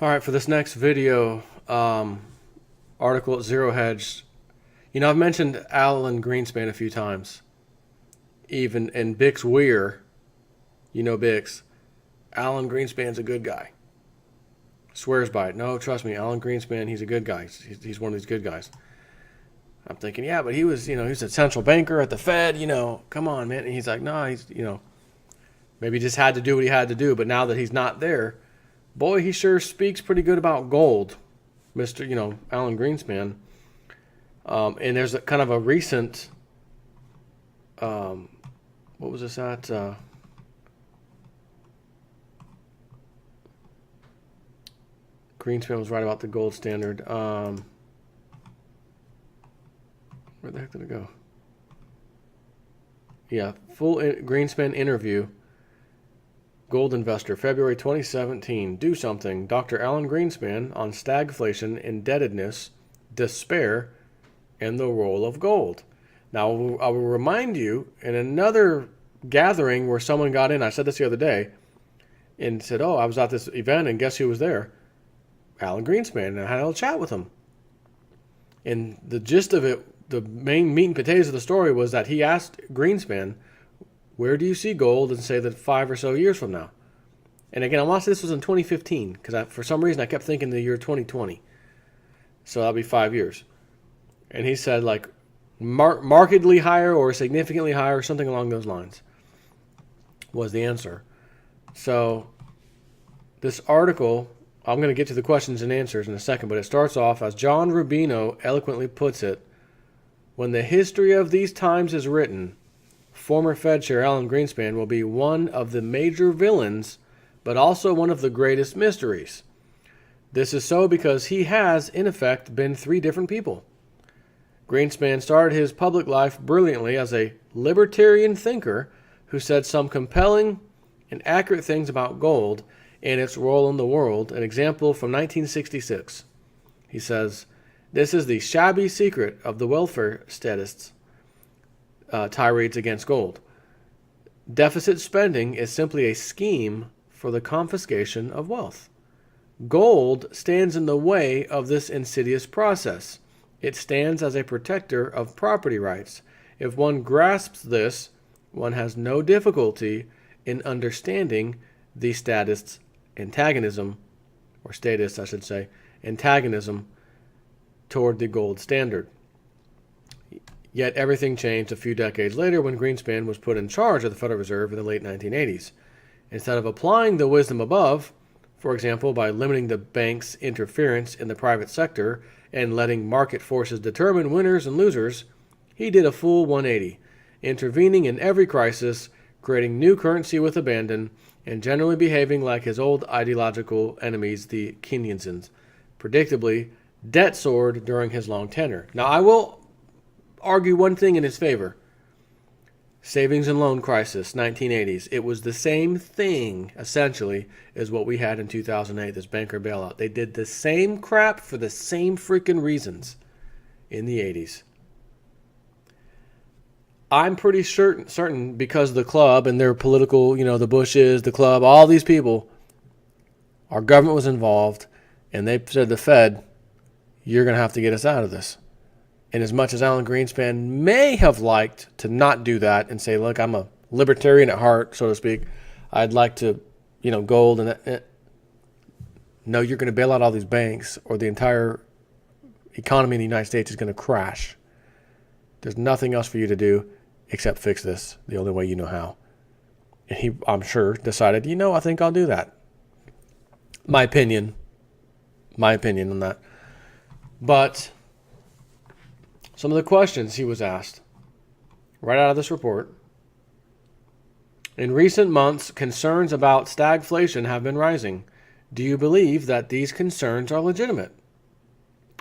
All right, for this next video, article at Zero Hedge, I've mentioned Alan Greenspan a few times, even in Bix Weir, Bix. Alan Greenspan's a good guy. Swears by it. No, trust me, Alan Greenspan, he's a good guy. He's one of these good guys. I'm thinking, yeah, but he was, he's a central banker at the Fed, come on, man. And he's like, no, maybe he just had to do what he had to do. But now that he's not there, boy, he sure speaks pretty good about gold, Mr. Alan Greenspan. And there's a kind of a recent, what was this at? Greenspan was right about the gold standard. Where the heck did it go? Yeah, full Greenspan interview. Gold Investor, February 2017. Do something. Dr. Alan Greenspan on stagflation, indebtedness, despair, and the role of gold. Now, I will remind you, in another gathering where someone got in, I said this the other day, and said, oh, I was at this event, and guess who was there? Alan Greenspan, and I had a little chat with him. And the gist of it, the main meat and potatoes of the story was that he asked Greenspan, where do you see gold in, say, that 5 or so years from now? And again, I want to say this was in 2015, because for some reason I kept thinking the year 2020. So that'll be 5 years. And he said, like, markedly higher or significantly higher, something along those lines was the answer. So this article, I'm going to get to the questions and answers in a second, but it starts off as John Rubino eloquently puts it, when the history of these times is written, former Fed Chair Alan Greenspan will be one of the major villains, but also one of the greatest mysteries. This is so because he has, in effect, been 3 different people. Greenspan started his public life brilliantly as a libertarian thinker who said some compelling and accurate things about gold and its role in the world. An example from 1966. He says, this is the shabby secret of the welfare statists' tirades against gold. Deficit spending is simply a scheme for the confiscation of wealth. Gold stands in the way of this insidious process. It stands as a protector of property rights. If one grasps this, one has no difficulty in understanding the statists' antagonism, or statists, I should say, antagonism toward the gold standard. Yet everything changed a few decades later when Greenspan was put in charge of the Federal Reserve in the late 1980s. Instead of applying the wisdom above, for example, by limiting the bank's interference in the private sector and letting market forces determine winners and losers, he did a full 180, intervening in every crisis, creating new currency with abandon, and generally behaving like his old ideological enemies, the Keynesians. Predictably, debt soared during his long tenure. Now, I will argue one thing in his favor. Savings and loan crisis, 1980s. It was the same thing, essentially, as what we had in 2008, this banker bailout. They did the same crap for the same freaking reasons in the 80s. I'm pretty certain because the club and their political, the Bushes, the club, all these people, our government was involved, and they said to the Fed, you're going to have to get us out of this. And as much as Alan Greenspan may have liked to not do that and say, look, I'm a libertarian at heart, so to speak, I'd like to, gold. No, you're going to bail out all these banks or the entire economy in the United States is going to crash. There's nothing else for you to do except fix this the only way you know how. And he, I'm sure, decided, I think I'll do that. My opinion on that. But some of the questions he was asked right out of this report. In recent months, concerns about stagflation have been rising. Do you believe that these concerns are legitimate?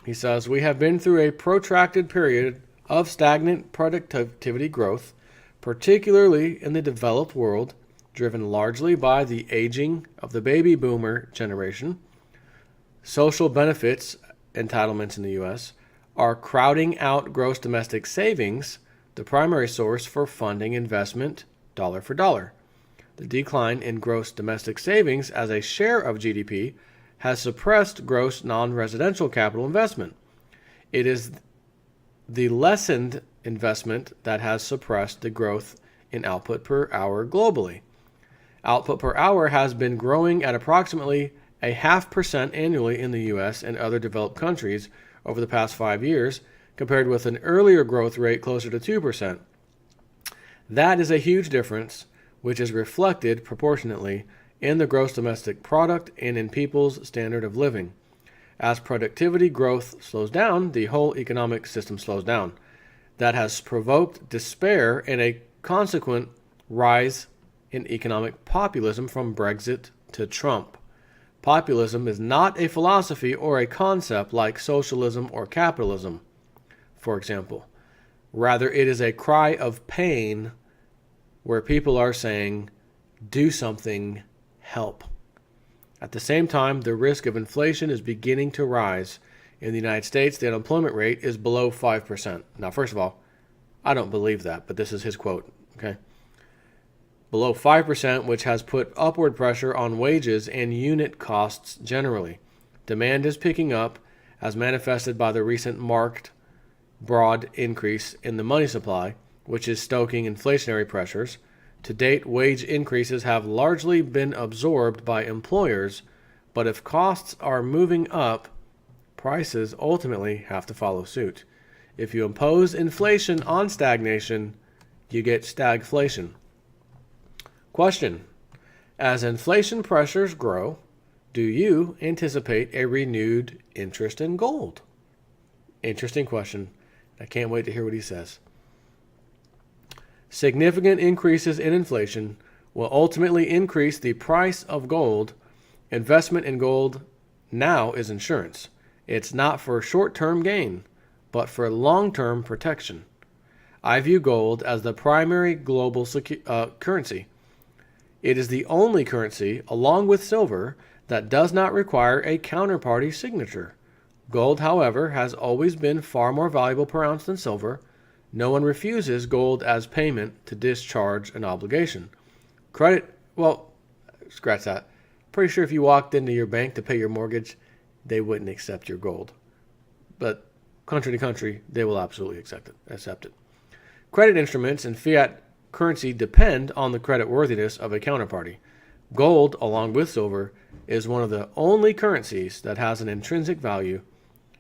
He says, we have been through a protracted period of stagnant productivity growth, particularly in the developed world, driven largely by the aging of the baby boomer generation. Social benefits entitlements in the U.S. are crowding out gross domestic savings, the primary source for funding investment dollar for dollar. The decline in gross domestic savings as a share of GDP has suppressed gross non-residential capital investment. It is the lessened investment that has suppressed the growth in output per hour globally. Output per hour has been growing at approximately 0.5% annually in the U.S. and other developed countries over the past 5 years, compared with an earlier growth rate closer to 2%. That is a huge difference, which is reflected proportionately in the gross domestic product and in people's standard of living. As productivity growth slows down, the whole economic system slows down. That has provoked despair and a consequent rise in economic populism from Brexit to Trump. Populism is not a philosophy or a concept like socialism or capitalism, for example. Rather, it is a cry of pain where people are saying, do something, help. At the same time, the risk of inflation is beginning to rise. In the United States, the unemployment rate is below 5%. Now, first of all, I don't believe that, but this is his quote, okay? Below 5%, which has put upward pressure on wages and unit costs generally. Demand is picking up, as manifested by the recent marked broad increase in the money supply, which is stoking inflationary pressures. To date, wage increases have largely been absorbed by employers, but if costs are moving up, prices ultimately have to follow suit. If you impose inflation on stagnation, you get stagflation. Question: as inflation pressures grow, do you anticipate a renewed interest in gold? Interesting question. I can't wait to hear what he says. Significant increases in inflation will ultimately increase the price of gold. Investment in gold now is insurance. It's not for short-term gain, but for long-term protection. I view gold as the primary global currency. It is the only currency, along with silver, that does not require a counterparty signature. Gold, however, has always been far more valuable per ounce than silver. No one refuses gold as payment to discharge an obligation. Scratch that. Pretty sure if you walked into your bank to pay your mortgage, they wouldn't accept your gold. But country to country, they will absolutely accept it. Credit instruments and fiat currency depend on the creditworthiness of a counterparty. Gold, along with silver, is one of the only currencies that has an intrinsic value.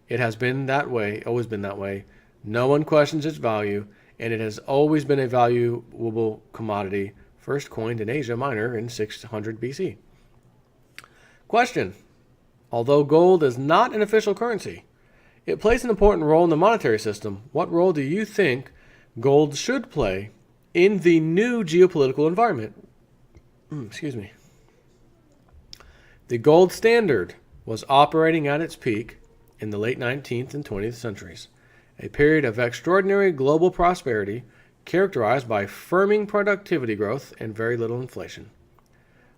It has been that way, always been that way. No one questions its value, and it has always been a valuable commodity, first coined in Asia Minor in 600 BC. Question: although gold is not an official currency, it plays an important role in the monetary system. What role do you think gold should play in the new geopolitical environment? The gold standard was operating at its peak in the late 19th and 20th centuries, a period of extraordinary global prosperity characterized by firming productivity growth and very little inflation.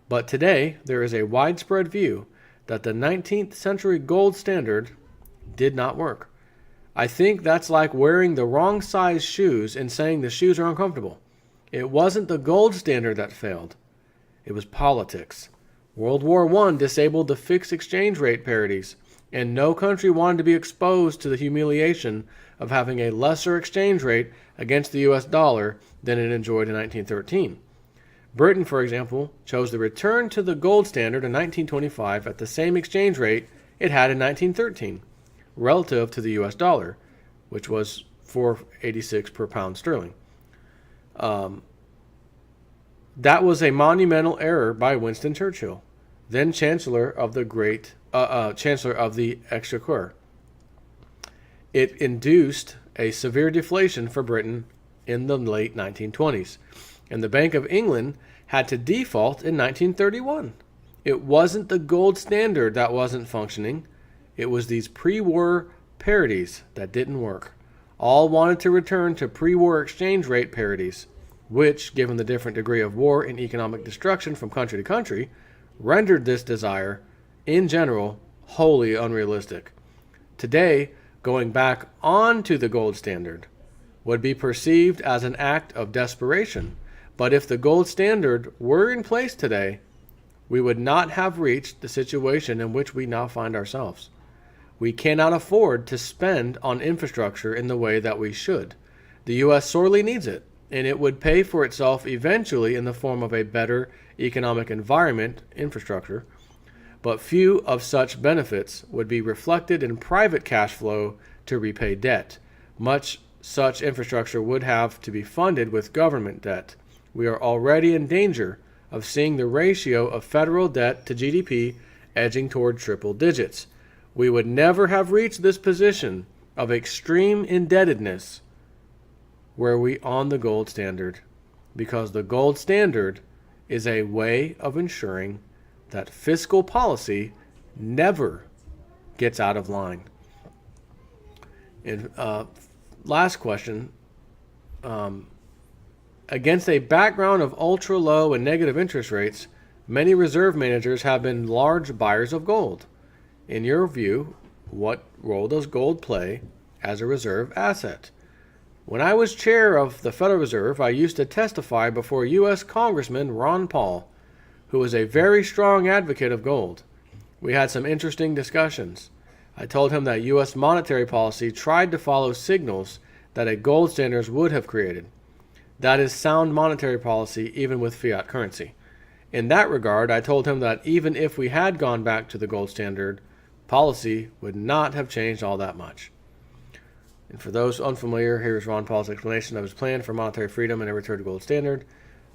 But today, there is a widespread view that the 19th century gold standard did not work. I think that's like wearing the wrong size shoes and saying the shoes are uncomfortable. It wasn't the gold standard that failed. It was politics. World War I disabled the fixed exchange rate parities, and no country wanted to be exposed to the humiliation of having a lesser exchange rate against the US dollar than it enjoyed in 1913. Britain, for example, chose the return to the gold standard in 1925 at the same exchange rate it had in 1913, relative to the US dollar, which was $4.86 per pound sterling. That was a monumental error by Winston Churchill, then Chancellor of the Exchequer. It induced a severe deflation for Britain in the late 1920s, and the Bank of England had to default in 1931. It wasn't the gold standard that wasn't functioning. It was these pre-war parities that didn't work. All wanted to return to pre-war exchange rate parities, which, given the different degree of war and economic destruction from country to country, rendered this desire, in general, wholly unrealistic. Today, going back onto the gold standard would be perceived as an act of desperation. But if the gold standard were in place today, we would not have reached the situation in which we now find ourselves. We cannot afford to spend on infrastructure in the way that we should. The U.S. sorely needs it, and it would pay for itself eventually in the form of a better economic environment, infrastructure, but few of such benefits would be reflected in private cash flow to repay debt. Much such infrastructure would have to be funded with government debt. We are already in danger of seeing the ratio of federal debt to GDP edging toward triple digits. We would never have reached this position of extreme indebtedness were we on the gold standard, because the gold standard is a way of ensuring that fiscal policy never gets out of line. And last question. Against a background of ultra low and negative interest rates, many reserve managers have been large buyers of gold. In your view, what role does gold play as a reserve asset? When I was chair of the Federal Reserve, I used to testify before U.S. Congressman Ron Paul, who was a very strong advocate of gold. We had some interesting discussions. I told him that U.S. monetary policy tried to follow signals that a gold standard would have created. That is sound monetary policy, even with fiat currency. In that regard, I told him that even if we had gone back to the gold standard, policy would not have changed all that much. And for those unfamiliar, here's Ron Paul's explanation of his plan for monetary freedom and a return to gold standard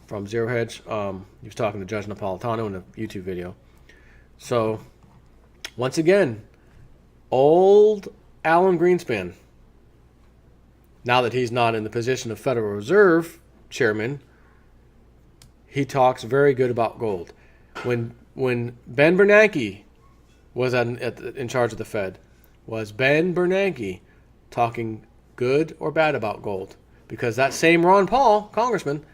from Zero Hedge. He was talking to Judge Napolitano in a YouTube video. So, once again, old Alan Greenspan, now that he's not in the position of Federal Reserve Chairman, he talks very good about gold. When Ben Bernanke was in charge of the Fed, was Ben Bernanke talking good or bad about gold? Because that same Ron Paul, congressman,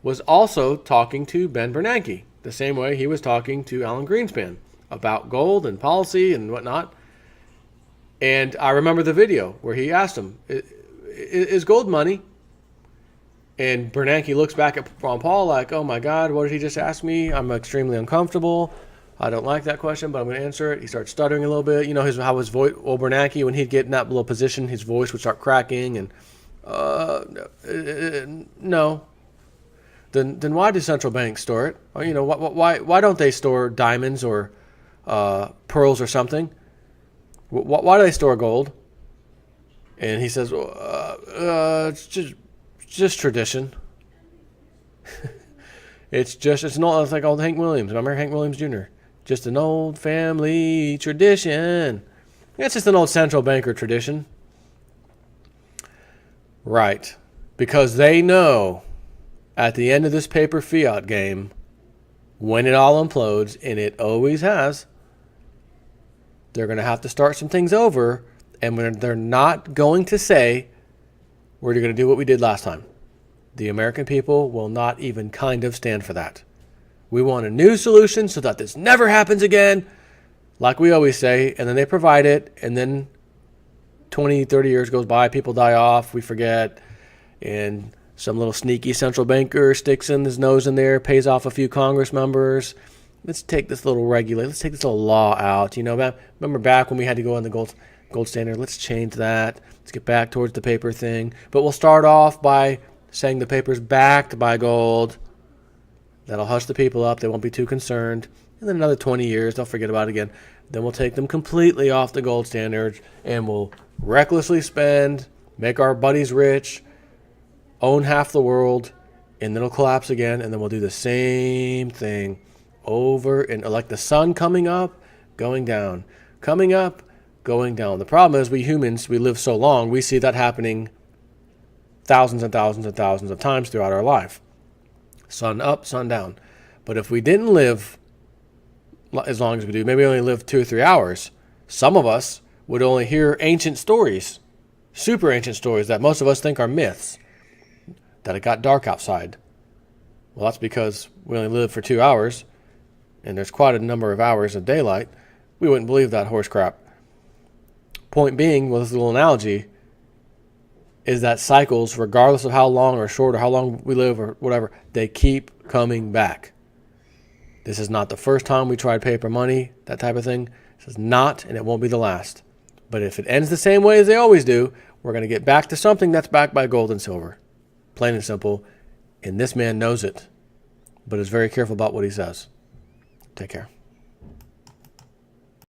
was also talking to Ben Bernanke, the same way he was talking to Alan Greenspan about gold and policy and whatnot. And I remember the video where he asked him, is gold money? And Bernanke looks back at Ron Paul like, oh my God, what did he just ask me? I'm extremely uncomfortable. I don't like that question, but I'm going to answer it. He starts stuttering a little bit. You know how his voice, old Bernanke, when he'd get in that little position, his voice would start cracking and, no. Then why do central banks store it? Or, why don't they store diamonds or pearls or something? Why do they store gold? And he says, it's just tradition. It's like old Hank Williams. Remember Hank Williams Jr.? Just an old family tradition. It's just an old central banker tradition. Right. Because they know at the end of this paper fiat game, when it all implodes, and it always has, they're going to have to start some things over, and they're not going to say, we're going to do what we did last time. The American people will not even kind of stand for that. We want a new solution so that this never happens again, like we always say, and then they provide it, and then 20, 30 years goes by, people die off, we forget, and some little sneaky central banker sticks in his nose in there, pays off a few Congress members. Let's take this little let's take this little law out. Remember back when we had to go on the gold standard? Let's change that. Let's get back towards the paper thing. But we'll start off by saying the paper's backed by gold. That'll hush the people up. They won't be too concerned. And then another 20 years, they'll forget about it again. Then we'll take them completely off the gold standard and we'll recklessly spend, make our buddies rich, own half the world, and then it'll collapse again. And then we'll do the same thing over and like the sun coming up, going down, coming up, going down. The problem is we humans, we live so long, we see that happening thousands and thousands and thousands of times throughout our life. Sun up, sun down. But if we didn't live as long as we do, maybe only live 2 or 3 hours, some of us would only hear ancient stories, super ancient stories that most of us think are myths, that it got dark outside. Well, that's because we only live for 2 hours, and there's quite a number of hours of daylight. We wouldn't believe that horse crap. Point being, with this little analogy, is that cycles, regardless of how long or short or how long we live or whatever, they keep coming back. This is not the first time we tried paper money, that type of thing. This is not, and it won't be the last. But if it ends the same way as they always do, we're going to get back to something that's backed by gold and silver. Plain and simple. And this man knows it, but is very careful about what he says. Take care.